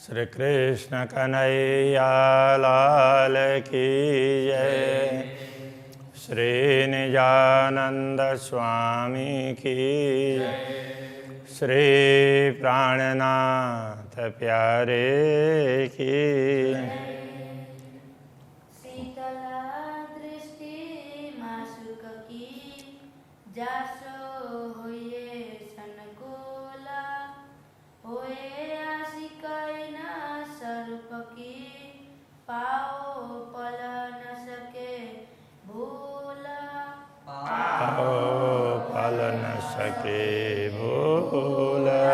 श्री कृष्ण कन्हैया लाल की जय। श्री निजानंद स्वामी की जय। श्री प्राणनाथ प्यारे की शीतला दृष्टि मासुक की जासो होये सनकोला होए आशिकाइना स्वरूप की पाओ पल न सके भूला पाओ पल न सके भूला।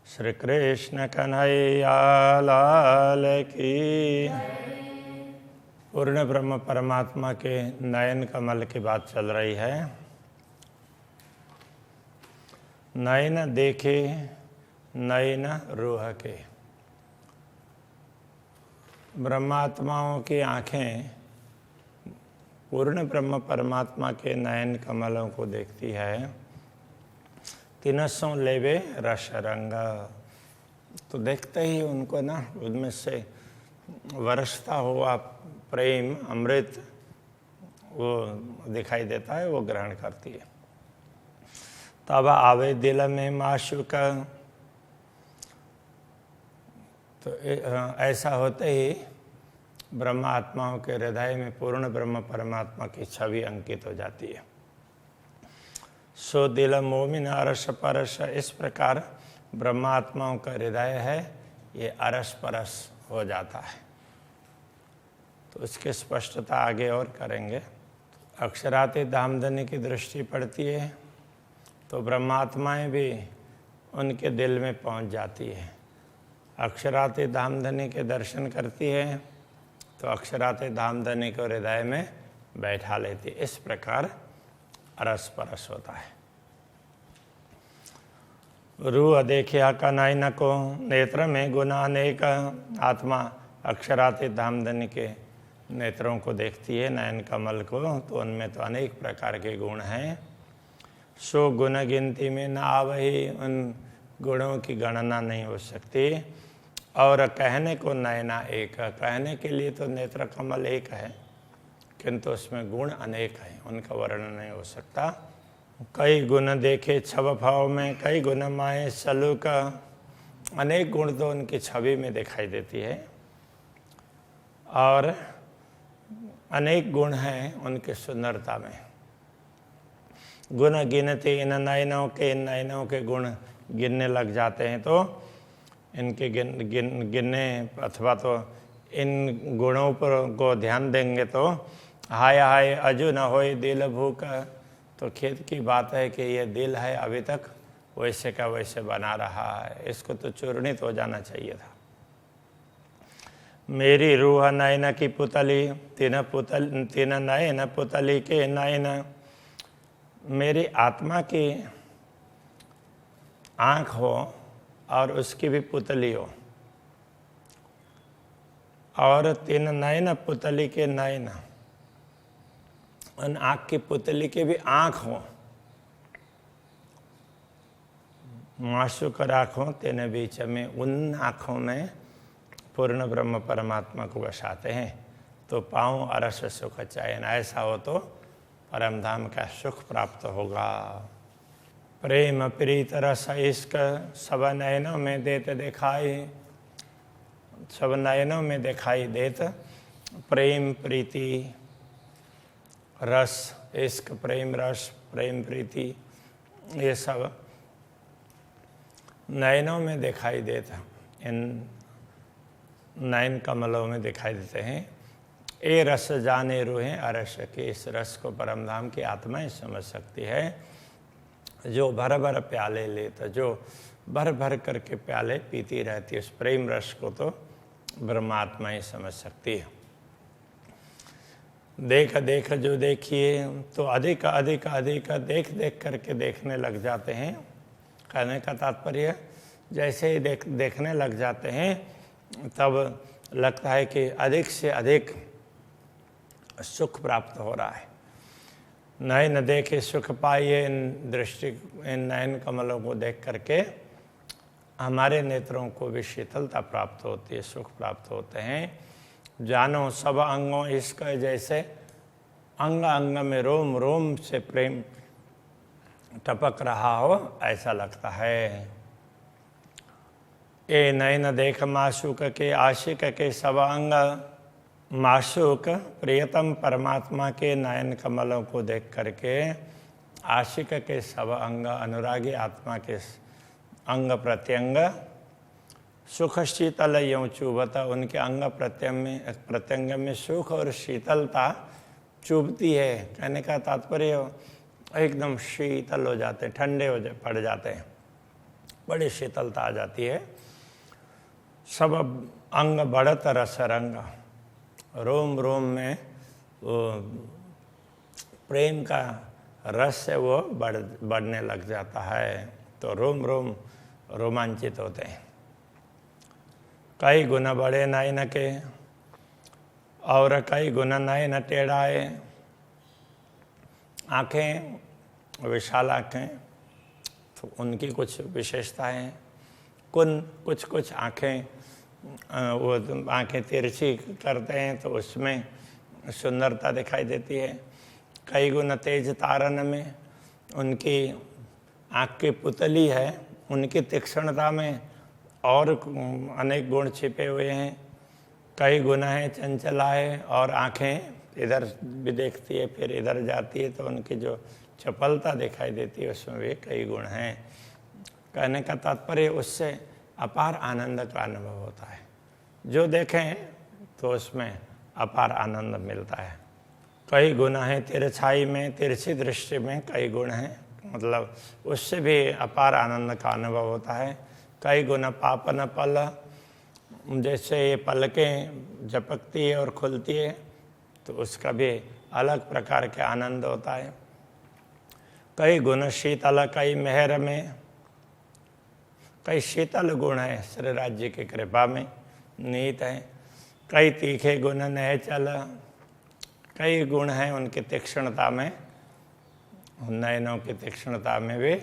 श्री कृष्ण कन्हैया लाल की। पूर्ण ब्रह्म परमात्मा के नयन कमल की बात चल रही है। नयन देखे नयन रूह के। ब्रह्मात्माओं की आंखें पूर्ण ब्रह्म परमात्मा के नयन कमलों को देखती है। तिनसों लेवे रस रंग, तो देखते ही उनको ना उनमें से वर्षता हुआ प्रेम अमृत वो दिखाई देता है, वो ग्रहण करती है। तब आवे दिल में माशूक, तो ऐसा होते ही ब्रह्म आत्माओं के हृदय में पूर्ण ब्रह्म परमात्मा की छवि अंकित हो जाती है। सो दिल मोमिन अरस परस, इस प्रकार ब्रह्मात्माओं का हृदय है ये अरस परस हो जाता है। तो इसकी स्पष्टता आगे और करेंगे। अक्षराते धामधनी की दृष्टि पड़ती है तो ब्रह्मात्माएं भी उनके दिल में पहुंच जाती है। अक्षराते धामधनी के दर्शन करती है तो अक्षराते धामधनी को हृदय में बैठा लेती है। इस प्रकार अरस परस होता है। रूह देखिया कनैन को, नेत्र में गुना अनेक। आत्मा अक्षराते धामधनी के नेत्रों को देखती है, नयन कमल को, तो उनमें तो अनेक प्रकार के गुण हैं। सो गुण गिनती में ना आवही, उन गुणों की गणना नहीं हो सकती। और कहने को नयना एक, कहने के लिए तो नेत्र कमल एक है किंतु उसमें गुण अनेक हैं, उनका वर्णन नहीं हो सकता। कई गुण देखे छव भाव में, कई गुण माए सलूक। अनेक गुण तो उनकी छवि में दिखाई देती है और अनेक गुण हैं उनकी सुंदरता में। गुण गिनते इन नयनों के, इन नयनों के गुण गिनने लग जाते हैं तो इनके गिनने अथवा तो इन गुणों पर को ध्यान देंगे तो हाय हाय अजू न होए दिल भूख। तो खेद की बात है कि ये दिल है अभी तक वैसे का वैसे बना रहा है, इसको तो चूर्णित हो जाना चाहिए था। मेरी रूह नयन की पुतली, तीन नयन पुतली के नयन। मेरी आत्मा की आँख हो और उसकी भी पुतली हो, और तीन नयन पुतली के नयन, उन आँख की पुतली के भी आँख हो। माशूक आँखों तेने बीच में, उन आँखों में पूर्ण ब्रह्म परमात्मा को बसाते हैं तो पाऊँ अरस सुख चयन। ऐसा हो तो परम धाम का सुख प्राप्त होगा। प्रेम प्रीत रस इश्क सब नयनों में देत दिखाई, सब नयनों में दिखाई देत। प्रेम प्रीति रस इश्क, प्रेम रस प्रेम प्रीति, ये सब नयनों में दिखाई देता, इन नयन कमलों में दिखाई देते हैं। ए रस जाने रूहें अरस के, इस रस को परमधाम की आत्माएं समझ सकती है। जो भर भर प्याले लेता, जो भर भर करके प्याले पीती रहती है, उस प्रेम रस को तो ब्रह्मात्मा ही समझ सकती है। देख देख जो देखिए, तो अधिक अधिक अधिक देख देख करके देखने लग जाते हैं। कहने का तात्पर्य जैसे ही देखने लग जाते हैं तब लगता है कि अधिक से अधिक सुख प्राप्त हो रहा है। नयन देखे सुख पाइए, इन नयन कमलों को देख करके हमारे नेत्रों को भी शीतलता प्राप्त होती है, सुख प्राप्त होते हैं। जानो सब अंगों इसका जैसे अंग अंग में रोम रोम से प्रेम टपक रहा हो, ऐसा लगता है। ए नयन देख माशूक के आशिक के सब अंग, माशूक प्रियतम परमात्मा के नयन कमलों को देख करके आशिक के सब अंग, अनुरागी आत्मा के अंग प्रत्यंग सुख शीतल यूं चुभता, उनके अंग प्रत्यंग में सुख और शीतलता चुभती है। कहने का तात्पर्य एकदम शीतल हो जाते, ठंडे पड़ जाते हैं, बड़ी शीतलता आ जाती है। सब अंग बढ़त रस रंग, रोम रोम में वो प्रेम का रस है वो बढ़ने लग जाता है, तो रोम रोम रोमांचित होते हैं। कई गुना बड़े नयन के और कई गुना नयन टेढ़ाए, आँखें विशाल आँखें, तो उनकी कुछ विशेषताएं। कुछ आँखें वो आँखें तिरछी करते हैं तो उसमें सुंदरता दिखाई देती है। कई गुना तेज तारन में, उनकी आँख की पुतली है, उनकी तीक्ष्णता में और अनेक गुण छिपे हुए हैं। कई गुना है चंचलाए, और आँखें इधर भी देखती है फिर इधर जाती है, तो उनकी जो चपलता दिखाई देती है उसमें भी कई गुण हैं। कहने का तात्पर्य उससे अपार आनंद का अनुभव होता है। जो देखें तो उसमें अपार आनंद मिलता है। कई गुण हैं तिरछाई में, तिरछी दृष्टि में कई गुण हैं, मतलब उससे भी अपार आनंद का अनुभव होता है। कई गुण पापन पल, जैसे ये पलकें झपकती है और खुलती है तो उसका भी अलग प्रकार के आनंद होता है। कई गुण शीतल कई मेहर में, कई शीतल गुण है श्री राज्य की कृपा में निहित है। कई तीखे गुण नहचल, कई गुण हैं उनकी तीक्ष्णता में, नयनों की तीक्ष्णता में भी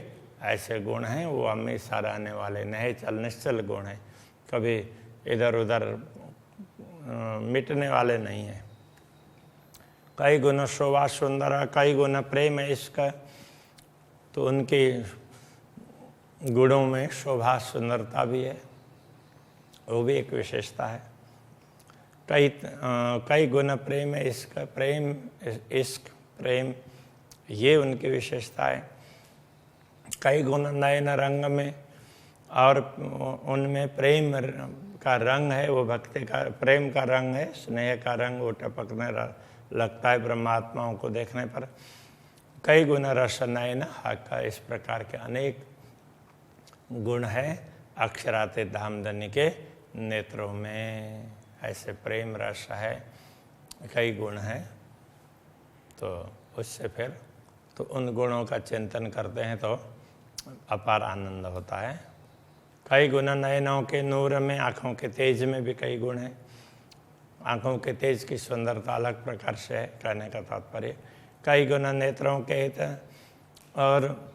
ऐसे गुण हैं, वो हमेशा रहने वाले नहचल निश्चल गुण हैं, कभी इधर उधर मिटने वाले नहीं हैं। कई गुण शोभा सुंदर, कई गुण प्रेम इश्क, तो उनकी गुणों में शोभा सुंदरता भी है, वो भी एक विशेषता है। कई गुण प्रेम इश्क प्रेम, ये उनकी विशेषता है। कई गुण नयन रंग में, और उनमें प्रेम का रंग है, वो भक्ति का प्रेम का रंग है, स्नेह का रंग वो टपकने लगता है ब्रह्मात्माओं को देखने पर। कई गुण रस नयन का, इस प्रकार के अनेक गुण है अक्षराते धामधनी के नेत्रों में। ऐसे प्रेम रस है, कई गुण हैं, तो उससे फिर तो उन गुणों का चिंतन करते हैं तो अपार आनंद होता है। कई गुण नयनों के नूर में, आँखों के तेज में भी कई गुण हैं। आँखों के तेज की सुंदरता अलग प्रकार से है, कहने का तात्पर्य। कई गुण नेत्रों के हित, और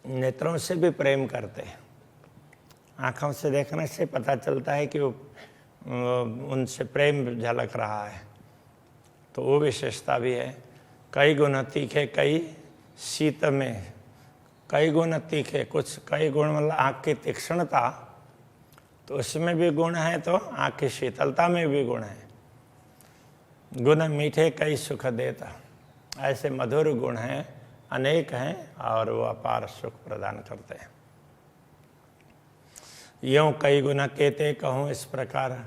नेत्रों से भी प्रेम करते हैं। आँखों से देखने से पता चलता है कि वो उनसे प्रेम झलक रहा है, तो वो विशेषता भी है। कई गुण तीखे कई शीत में, कई गुण तीखे, कुछ कई गुण मतलब आँख की तीक्ष्णता, तो उसमें भी गुण है, तो आँख की शीतलता में भी गुण है। गुण मीठे कई सुख देता, ऐसे मधुर गुण हैं, अनेक हैं, और वो अपार सुख प्रदान करते हैं। यूँ कई गुण कहते कहूँ, इस प्रकार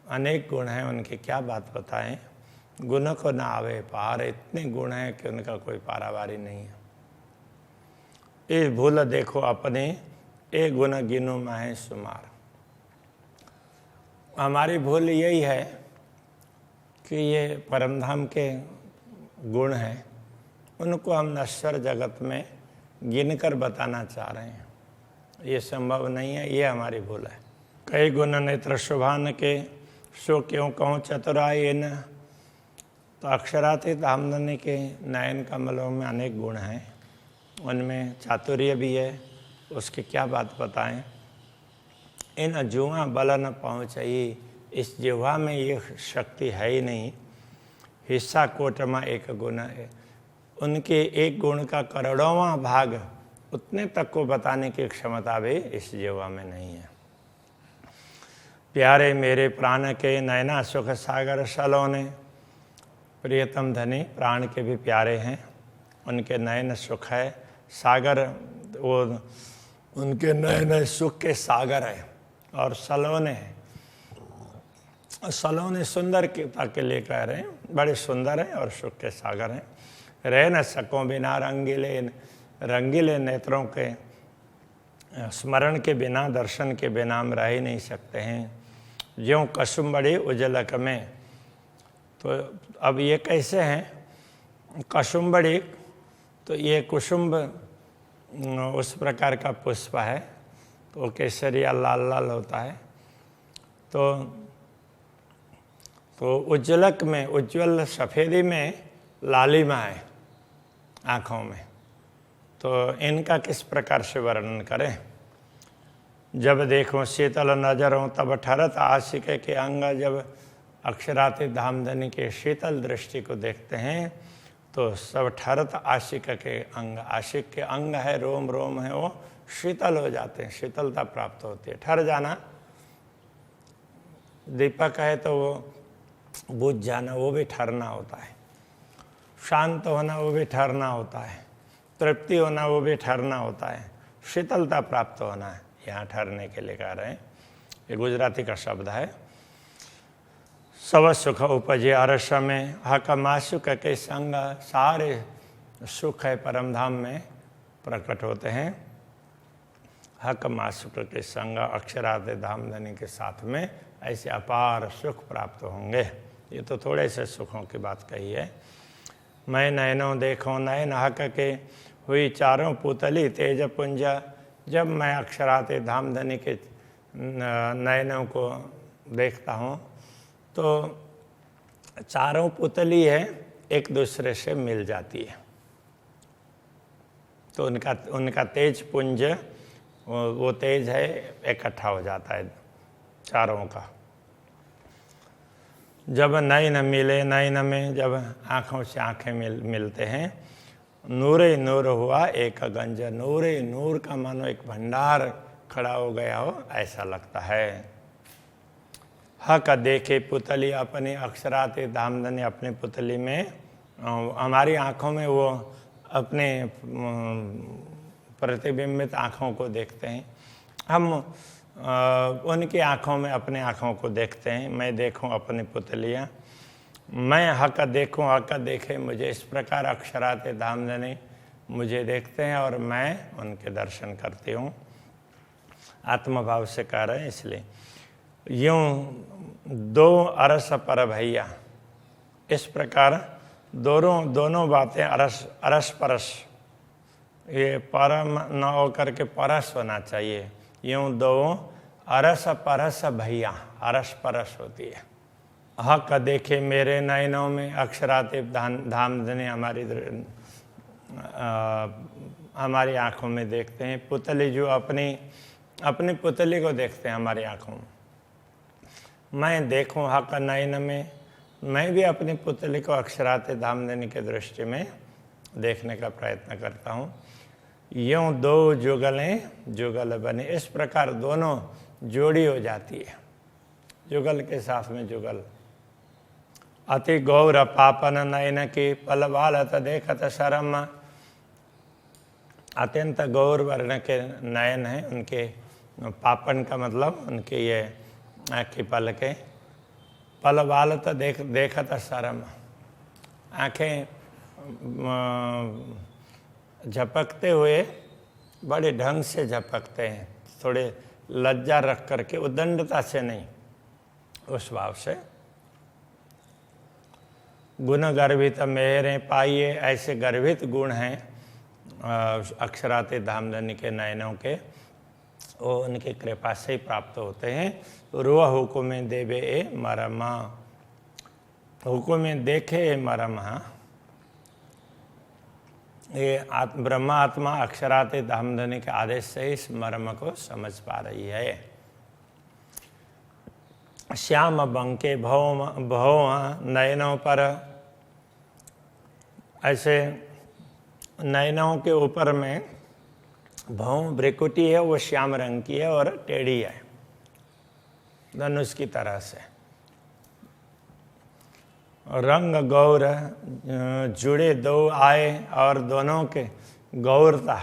अनेक गुण हैं उनकी, क्या बात बताएं। गुण को ना आवे पार, इतने गुण हैं कि उनका कोई पारावारी नहीं है। इस भूल देखो अपने, एक गुण गिनो माहे सुमार। हमारी भूल यही है कि ये परमधाम के गुण हैं, उनको हम नश्वर जगत में गिनकर बताना चाह रहे हैं, ये संभव नहीं है, ये हमारी भूल है। कई गुण नेत्र शुभान के, सो क्यों कहूँ चतुराई न, तो अक्षरातीत धामधनी के नयन कमलों में अनेक गुण हैं, उनमें चातुर्य भी है, उसकी क्या बात बताएं। इन जुआ बल न पहुँचई, इस जिह्वा में ये शक्ति है ही नहीं। हिस्सा कोटमा एक गुण है, उनके एक गुण का करोड़ों भाग उतने तक को बताने की क्षमता भी इस जिह्वा में नहीं है। प्यारे मेरे प्राण के नैना सुख सागर सलोने, प्रियतम धनी प्राण के भी प्यारे हैं, उनके नयन सुख है, सागर वो उनके नयन सुख के सागर है, और सलोने हैं। सलोने सुंदरता के लिए कह रहे हैं, बड़े सुंदर हैं और सुख के सागर हैं। रह न सको बिना रंगीले नेत्रों के, स्मरण के बिना दर्शन के बिना हम रह ही नहीं सकते हैं। ज्यों कसुम्बड़ी उजलक में, तो अब ये कैसे हैं कसुम्बड़ी, तो ये कुसुम्ब उस प्रकार का पुष्प है, तो केसरिया लाल लाल होता है। तो उज्जलक में, उज्ज्वल सफ़ेदी में लालिमा है आँखों में, तो इनका किस प्रकार से वर्णन करें। जब देखो शीतल नजरों तब ठरत आशिक के अंग, जब अक्षरातीत धामधनी के शीतल दृष्टि को देखते हैं तो सब ठरत आशिक के अंग, आशिक के अंग है, रोम रोम है, वो शीतल हो जाते हैं, शीतलता प्राप्त होती है। ठर जाना, दीपक है तो वो बुझ जाना, वो भी ठरना होता है। शांत होना वो भी ठहरना होता है, तृप्ति होना वो भी ठहरना होता है, शीतलता प्राप्त होना है, यहाँ ठहरने के लिए कह रहे हैं। ये गुजराती का शब्द है। सब सुख उपजे अरस में, हक मासुक के संग, सारे सुख है परम धाम में प्रकट होते हैं। हक मासुक के संग, अक्षराते धामधनी के साथ में ऐसे अपार सुख प्राप्त होंगे। ये तो थोड़े से सुखों की बात कही है। मैं नैनों देखो नयन हक के, हुई चारों पुतली तेज पुंज, जब मैं अक्षराते धामधनी के नयनों को देखता हूँ तो चारों पुतली है एक दूसरे से मिल जाती है, तो उनका तेज पुंज, वो तेज है इकट्ठा हो जाता है चारों का। जब नयन मिले नयन में, जब आँखों से आँखें मिलते हैं, नूरे नूर हुआ एक गंज, नूरे नूर का मानो एक भंडार खड़ा हो गया हो ऐसा लगता है। हक देखे पुतली अपनी अक्षराते धामधनी, अपनी पुतली में, हमारी आँखों में वो अपने प्रतिबिंबित आँखों को देखते हैं, हम उनकी आँखों में अपने आँखों को देखते हैं। मैं देखूं अपनी पुतलियाँ, मैं हक देखूं हक देखे मुझे, इस प्रकार अक्षराते धामधनी मुझे देखते हैं और मैं उनके दर्शन करती हूँ। आत्मभाव से कह रहे हैं इसलिए। यूँ दो अरस पर भैया, इस प्रकार दोनों बातें अरस परस, ये परम न हो करके परस होना चाहिए। यूँ दो अरस परस भैया, अरस परस होती है। हक देखे मेरे नयनों में, अक्षराते धामधनी हमारी आँखों में देखते हैं। पुतली जो अपनी पुतली को देखते हैं हमारी आँखों में। मैं देखूं हक नयन में, मैं भी अपनी पुतली को अक्षराते धामधनी के दृष्टि में देखने का प्रयत्न करता हूँ। यूँ दो जुगलें जुगल बने, इस प्रकार दोनों जोड़ी हो जाती है, जुगल के साथ में जुगल। अति गौर पापन नयन की, पल बालत देखत शरम, अत्यंत गौर वर्ण के नयन हैं उनके। पापन का मतलब उनके ये आँखी पल के, पल बालत देखत शरम, आँखें झपकते हुए बड़े ढंग से झपकते हैं, थोड़े लज्जा रख करके, उद्दंडता से नहीं, उस भाव से। गुण गर्भित मेरे पाइए, ऐसे गर्भित गुण हैं अक्षराते धामधनी के नयनों के, वो उनकी कृपा से ही प्राप्त होते हैं। रुआ हुकुम देवे ए मरमा, हुकुम देखे ए मरमा, ये ब्रह्मा आत्मा अक्षराते धामधनी के आदेश से इस मर्म को समझ पा रही है। श्याम बंके भव नयनों पर, ऐसे नयनों के ऊपर में भौं भ्रिकुटी है, वो श्याम रंग की है और टेढ़ी है धनुष की तरह से। रंग गौर जुड़े दो आए, और दोनों के गौरता,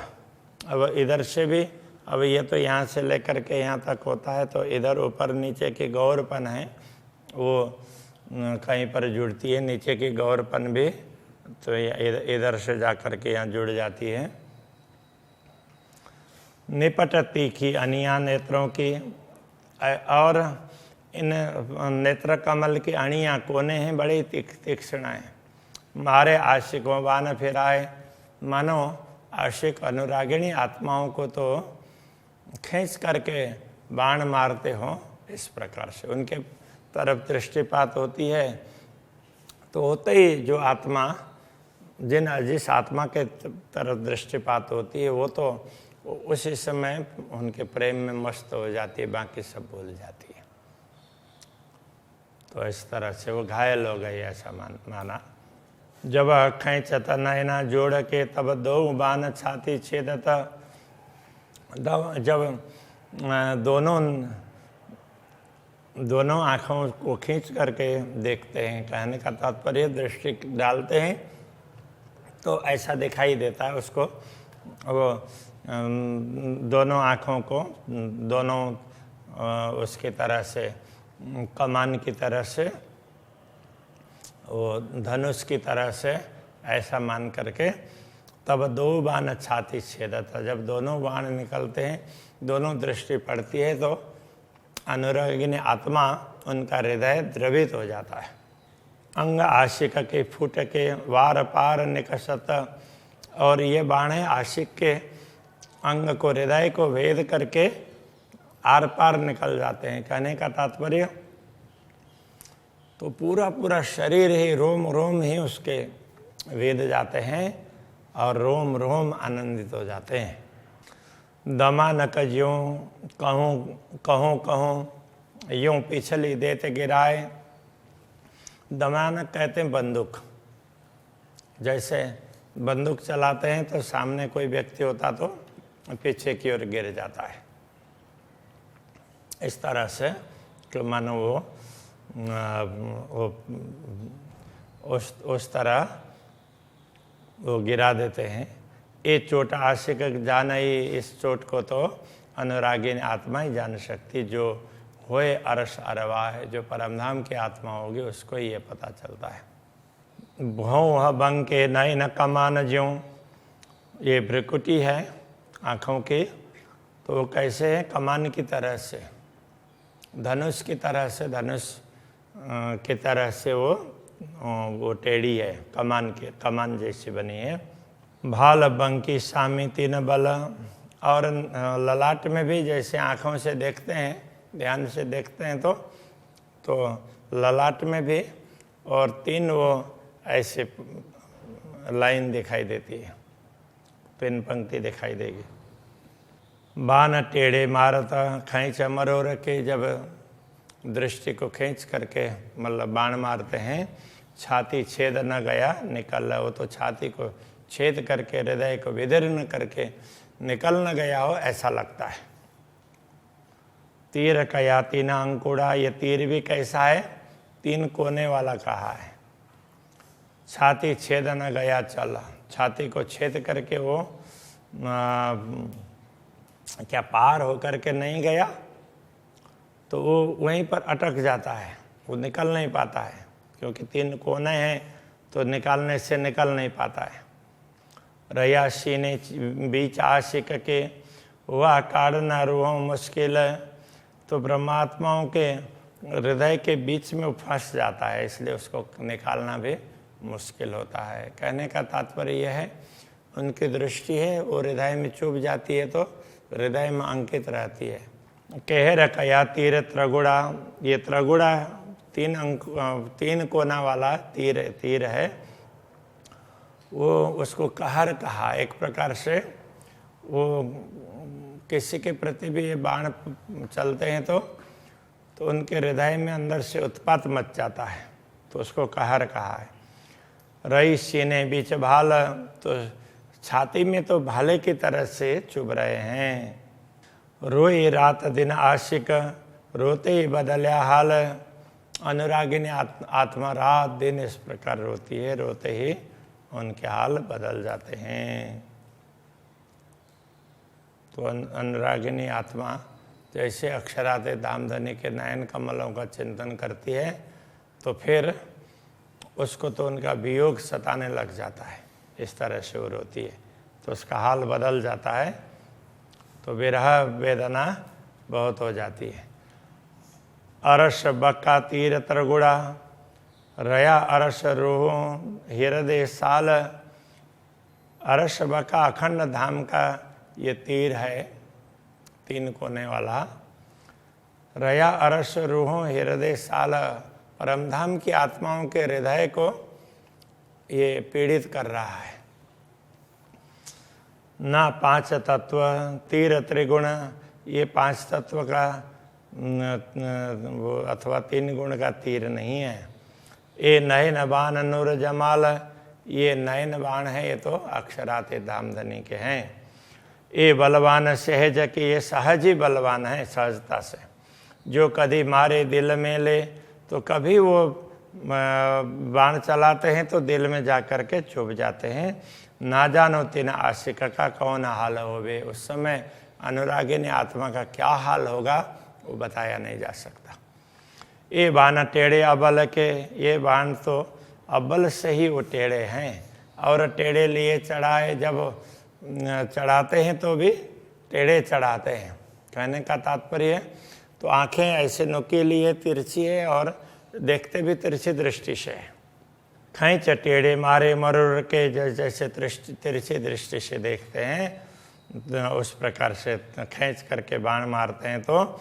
अब इधर से भी, अब ये तो यहाँ से लेकर के यहाँ तक होता है, तो इधर ऊपर नीचे की गौरपन है वो कहीं पर जुड़ती है, नीचे की गौरपन भी तो इधर से जा कर के यहाँ जुड़ जाती है। निपट तीखी अनिया नेत्रों की, और इन नेत्र कमल की अणियाँ कोने हैं बड़ी तीक्ष्ण हैं। मारे आशिकों बाण फिराए, मानो आशिक अनुरागिणी आत्माओं को तो खींच करके बाण मारते हो, इस प्रकार से उनके तरफ दृष्टिपात होती है। तो होते ही जो आत्मा जिस आत्मा के तरफ दृष्टिपात होती है वो तो उसी समय उनके प्रेम में मस्त हो जाती है, बाकी सब भूल जाती है। तो इस तरह से वो घायल हो गई, ऐसा माना। जब खींचत नैना जोड़ के तब दो बाण छाती छेदत, जब दोनों आँखों को खींच करके देखते हैं, कहने का तात्पर्य दृष्टि डालते हैं तो ऐसा दिखाई देता है उसको, वो दोनों आँखों को दोनों उसकी तरह से कमान की तरह से, वो धनुष की तरह से ऐसा मान करके तब दो बाण छाती छेदत, जब दोनों बाण निकलते हैं, दोनों दृष्टि पड़ती है तो अनुरागिनी आत्मा उनका हृदय द्रवित हो जाता है। अंग आशिक के फूट के वार पार निकसत, और ये बाण आशिक के अंग को, हृदय को भेद करके आर पार निकल जाते हैं। कहने का तात्पर्य तो पूरा पूरा शरीर ही, रोम रोम ही उसके वेद जाते हैं और रोम रोम आनंदित हो जाते हैं। दमानक ज्यों कहूँ यूं पिछली देते गिराए, दमानक कहते हैं बंदूक। जैसे बंदूक चलाते हैं तो सामने कोई व्यक्ति होता तो पीछे की ओर गिर जाता है, इस तरह से कि मानो वो उस तरह वो गिरा देते हैं। ये चोट आशिक जान ही, इस चोट को तो अनुरागिनी आत्मा ही जान सकती, जो होए अरस अरवा है, जो परमधाम की आत्मा होगी उसको ही ये पता चलता है। भौं बंग के नयन कमान ज्यों, ये भ्रिकुटी है आँखों की, तो वो कैसे है, कमान की तरह से, धनुष की तरह से, धनुष की तरह से वो टेढ़ी है, कमान जैसी बनी है। भाल बंकी सामी तीन बल, और ललाट में भी जैसे आँखों से देखते हैं, ध्यान से देखते हैं तो ललाट में भी और तीन वो ऐसे लाइन दिखाई देती है, तीन पंक्ति दिखाई देगी। बाण टेढ़े मारत खींच मरोड़ के, जब दृष्टि को खींच करके मतलब बाण मारते हैं, छाती छेद न गया निकल, वो तो छाती को छेद करके, हृदय को विदीर्ण करके निकल न गया हो ऐसा लगता है। तीर कया तीन अंकुड़ा, ये तीर भी कैसा है, तीन कोने वाला कहा है। छाती छेद न गया चल, छाती को छेद करके वो क्या पार होकर के नहीं गया, तो वो वहीं पर अटक जाता है, वो निकल नहीं पाता है, क्योंकि तीन कोने हैं तो निकालने से निकल नहीं पाता है। रया सीने बीच आशिक के, वह काढ़ना रूह मुश्किल, तो ब्रह्मात्माओं के हृदय के बीच में फंस जाता है, इसलिए उसको निकालना भी मुश्किल होता है। कहने का तात्पर्य यह है, उनकी दृष्टि है वो हृदय में चुभ जाती है तो हृदय में अंकित रहती है। कहर कया तीर त्रगुड़ा, ये त्रगुड़ा तीन कोना वाला तीर है, वो उसको कहर कहा। एक प्रकार से वो किसी के प्रति भी ये बाण चलते हैं तो उनके हृदय में अंदर से उत्पात मच जाता है, तो उसको कहर कहा है। रई सीने बीच भाल, तो छाती में तो भाले की तरह से चुभ रहे हैं। रोई रात दिन आशिक, रोते ही बदल्या हाल। अनुरागिनी आत्मा रात दिन इस प्रकार रोती है, रोते ही उनके हाल बदल जाते हैं। तो अनुरागिनी आत्मा जैसे अक्षराते दामधनी के नयन कमलों का चिंतन करती है, तो फिर उसको तो उनका वियोग सताने लग जाता है, इस तरह से वो रोती है, तो उसका हाल बदल जाता है, तो विरह वेदना बहुत हो जाती है। अरस बक्का तीर तरगुड़ा, रया अरस रोह हृदय साल। अरस बक्का अखंड धाम का ये तीर है, 3 कोने वाला। रया अरस रूह हृदय साल, परमधाम की आत्माओं के हृदय को ये पीड़ित कर रहा है। ना 5 तत्व तीर त्रिगुण, ये 5 तत्व का वो अथवा 3 गुण का तीर नहीं है। ये नयन बाण नूर जमाल, ये नयन बाण है, ये तो अक्षराते धामधनी के हैं। ये बलवान सहज कि ये सहज ही बलवान है, सहजता से। जो कभी मारे दिल में ले, तो कभी वो बाण चलाते हैं तो दिल में जा कर के चुभ जाते हैं। ना जानो तीन आशिक का कौन हाल होवे, उस समय अनुरागिनी आत्मा का क्या हाल होगा वो बताया नहीं जा सकता। ये बाण टेढ़े अबल के, ये बाण तो अब्बल से ही वो टेढ़े हैं, और टेढ़े लिए चढ़ाए, जब चढ़ाते हैं तो भी टेढ़े चढ़ाते हैं। कहने का तात्पर्य है, तो आंखें ऐसे नुकीली है, तिरछी है, और देखते भी तिरछी दृष्टि से है। खींच टेढ़े मारे मरुर के, जैसे तिरछी दृष्टि से देखते हैं, उस प्रकार से खींच करके बाण मारते हैं। तो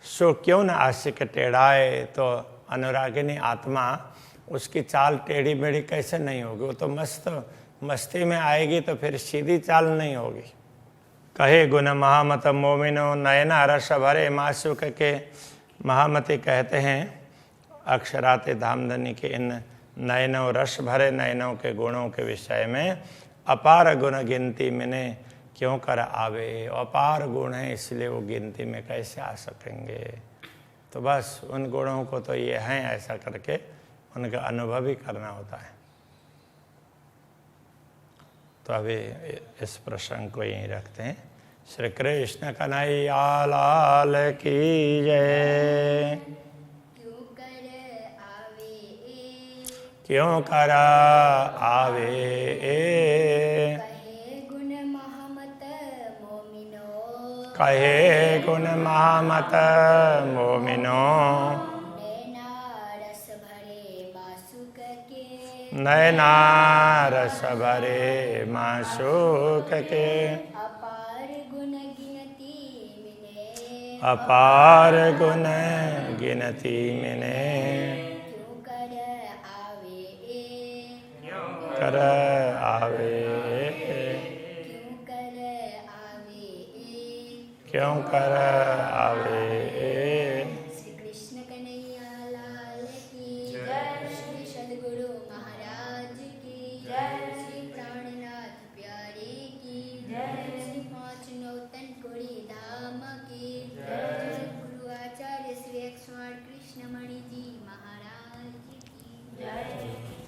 सो क्यों न आशिक टेढ़ाए, तो अनुरागिनी आत्मा उसकी चाल टेढ़ी मेढ़ी कैसे नहीं होगी, वो तो मस्ती में आएगी, तो फिर सीधी चाल नहीं होगी। कहे गुण महामत मोमिनो नयन रस भरे मासुक के, महामती कहते हैं अक्षराते धामधनी के इन नयनों रस भरे नयनों के गुणों के विषय में अपार गुण गिनती मैंने क्यों कर आवे। अपार गुण है, इसलिए वो गिनती में कैसे आ सकेंगे। तो बस उन गुणों को तो ये हैं, ऐसा करके उनका अनुभव ही करना होता है। तो अभी इस प्रसंग को यहीं रखते हैं। श्री कृष्ण कन्हैया लाल की जय। क्यों कर आवे कहे गुण महामत मोमिनो, नयना रस भरे माशोक के, अपार गुण गिनती मिने, कर आवे क्यों कर आवे। श्री कृष्ण कन्हैया लाल की जय। श्री सद्गुरु महाराज की जय। श्री प्राणनाथ प्यारे की जय। श्री 5 नौतन कोड़ी धाम की जय। गुरु आचार्य श्री 108 कृष्णमणि जी महाराज की जय।